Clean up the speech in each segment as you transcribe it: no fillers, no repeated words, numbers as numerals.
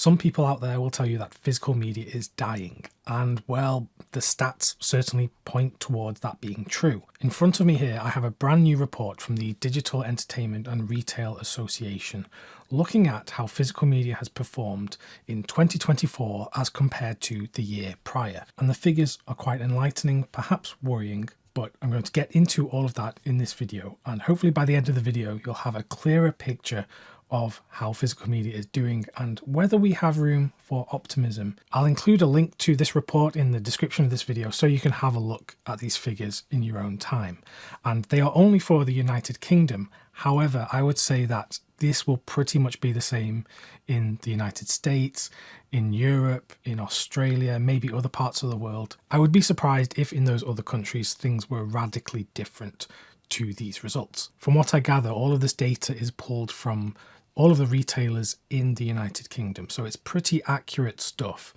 Some people out there will tell you that physical media is dying, and well, the stats certainly point towards that being true. In front of me here, I have a brand new report from the Digital Entertainment and Retail Association looking at how physical media has performed in 2024 as compared to the year prior. And the figures are quite enlightening, perhaps worrying, but I'm going to get into all of that in this video. And hopefully by the end of the video, you'll have a clearer picture of how physical media is doing and whether we have room for optimism. I'll include a link to this report in the description of this video so you can have a look at these figures in your own time. And they are only for the United Kingdom. However, I would say that this will pretty much be the same in the United States, in Europe, in Australia, maybe other parts of the world. I would be surprised if in those other countries things were radically different to these results. From what I gather, all of this data is pulled from all of the retailers in the United Kingdom. So it's pretty accurate stuff.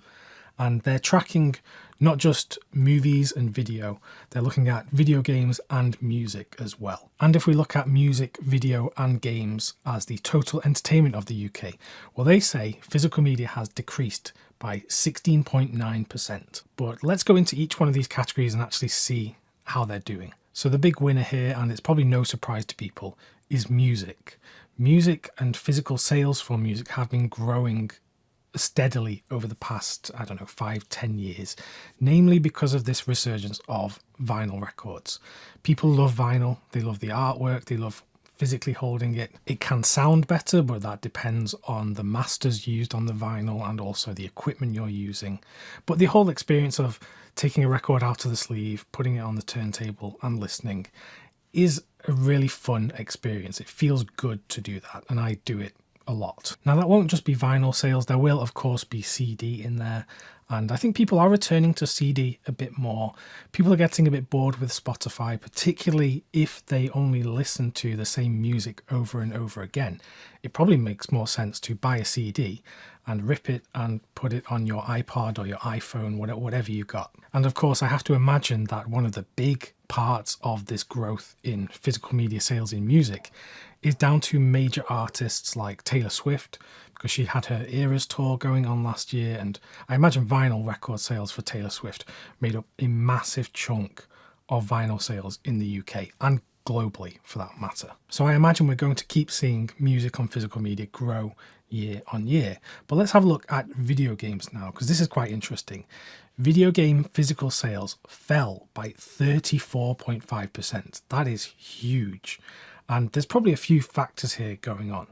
And they're tracking not just movies and video, they're looking at video games and music as well. And if we look at music, video and games as the total entertainment of the UK, well, they say physical media has decreased by 16.9%. But let's go into each one of these categories and actually see how they're doing. So the big winner here, and it's probably no surprise to people, is music. Music and physical sales for music have been growing steadily over the past, 5-10 years, namely because of this resurgence of vinyl records. People love vinyl, they love the artwork, they love physically holding it. It can sound better, but that depends on the masters used on the vinyl and also the equipment you're using. But the whole experience of taking a record out of the sleeve, putting it on the turntable and listening is a really fun experience. It feels good to do that, and I do it a lot. Now, that won't just be vinyl sales. There will, of course, be CD in there. And I think people are returning to CD a bit more. People are getting a bit bored with Spotify, particularly if they only listen to the same music over and over again. It probably makes more sense to buy a CD and rip it and put it on your iPod or your iPhone, whatever you got. And of course, I have to imagine that one of the big parts of this growth in physical media sales in music is down to major artists like Taylor Swift, because she had her Eras tour going on last year, and I imagine vinyl record sales for Taylor Swift made up a massive chunk of vinyl sales in the UK and globally for that matter. So I imagine we're going to keep seeing music on physical media grow year on year. But let's have a look at video games now, because this is quite interesting. Video game physical sales fell by 34.5%. That is huge. And there's probably a few factors here going on.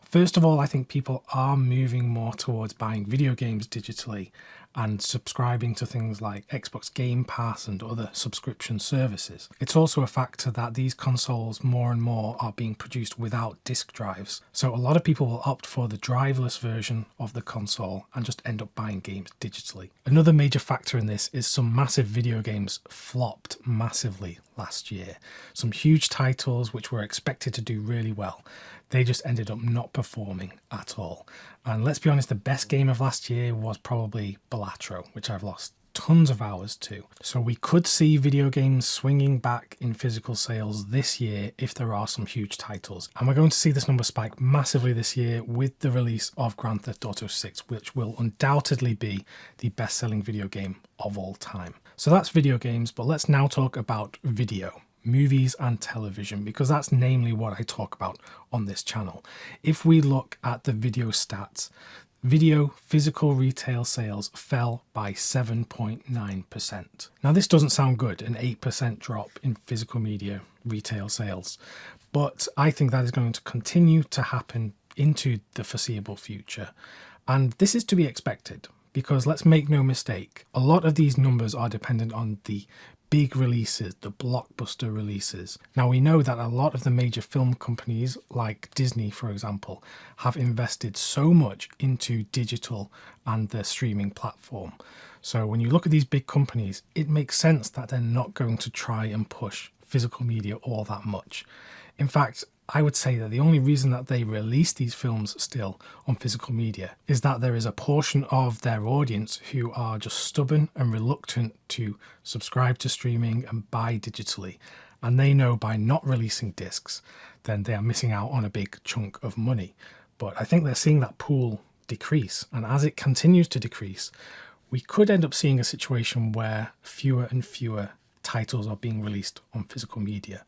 First of all, I think people are moving more towards buying video games digitally and subscribing to things like Xbox Game Pass and other subscription services. It's also a factor that these consoles more and more are being produced without disk drives. So a lot of people will opt for the driveless version of the console and just end up buying games digitally. Another major factor in this is some massive video games flopped massively last year. Some huge titles which were expected to do really well, they just ended up not performing at all. And let's be honest, the best game of last year was probably Balatro, which I've lost tons of hours to. So we could see video games swinging back in physical sales this year if there are some huge titles. And we're going to see this number spike massively this year with the release of Grand Theft Auto 6, which will undoubtedly be the best-selling video game of all time. So that's video games, but let's now talk about video. Movies and television, because that's namely what I talk about on this channel. If we look at the video stats, video physical retail sales fell by 7.9%. Now this doesn't sound good, an 8% drop in physical media retail sales, but I think that is going to continue to happen into the foreseeable future. And this is to be expected, because let's make no mistake, a lot of these numbers are dependent on the big releases, the blockbuster releases. Now we know that a lot of the major film companies like Disney, for example, have invested so much into digital and their streaming platform. So when you look at these big companies, it makes sense that they're not going to try and push physical media all that much. In fact, I would say that the only reason that they release these films still on physical media is that there is a portion of their audience who are just stubborn and reluctant to subscribe to streaming and buy digitally. And they know by not releasing discs, then they are missing out on a big chunk of money. But I think they're seeing that pool decrease. And as it continues to decrease, we could end up seeing a situation where fewer and fewer titles are being released on physical media.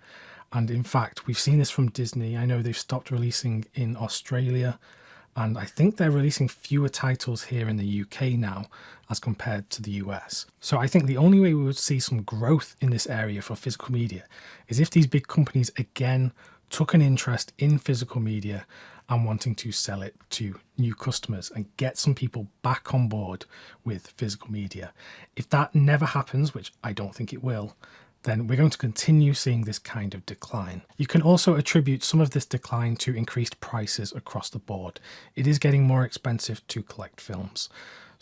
And in fact, we've seen this from Disney. I know they've stopped releasing in Australia, and I think they're releasing fewer titles here in the UK now as compared to the US. So I think the only way we would see some growth in this area for physical media is if these big companies again took an interest in physical media and wanting to sell it to new customers and get some people back on board with physical media. If that never happens, which I don't think it will, then we're going to continue seeing this kind of decline. You can also attribute some of this decline to increased prices across the board. It is getting more expensive to collect films.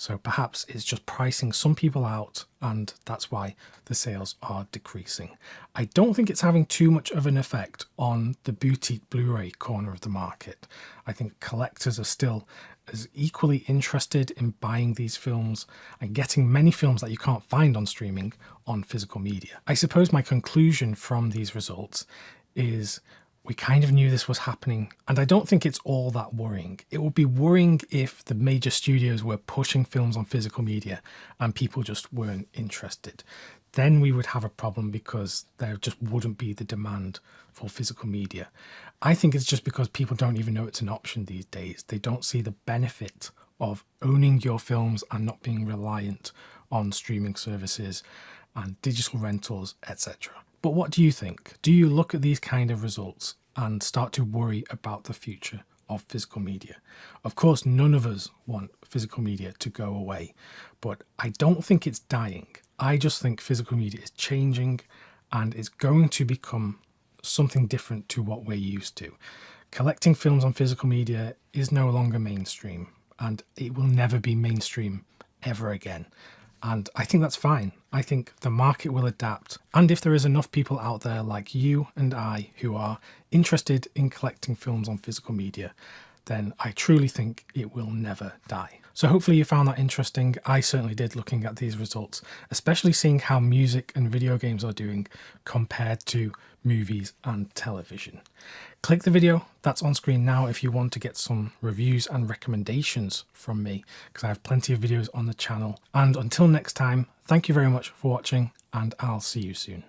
So perhaps it's just pricing some people out, and that's why the sales are decreasing. I don't think it's having too much of an effect on the boutique Blu-ray corner of the market. I think collectors are still as equally interested in buying these films and getting many films that you can't find on streaming on physical media. I suppose my conclusion from these results is we kind of knew this was happening, and I don't think it's all that worrying. It would be worrying if the major studios were pushing films on physical media and people just weren't interested. Then we would have a problem because there just wouldn't be the demand for physical media. I think it's just because people don't even know it's an option these days. They don't see the benefit of owning your films and not being reliant on streaming services and digital rentals, etc. But what do you think? Do you look at these kind of results and start to worry about the future of physical media? Of course, none of us want physical media to go away, but I don't think it's dying. I just think physical media is changing and it's going to become something different to what we're used to. Collecting films on physical media is no longer mainstream, and it will never be mainstream ever again. And I think that's fine. I think the market will adapt. And if there is enough people out there like you and I who are interested in collecting films on physical media, then I truly think it will never die. So hopefully you found that interesting. I certainly did, looking at these results, especially seeing how music and video games are doing compared to movies and television. Click the video that's on screen now if you want to get some reviews and recommendations from me, because I have plenty of videos on the channel. And until next time, thank you very much for watching, and I'll see you soon.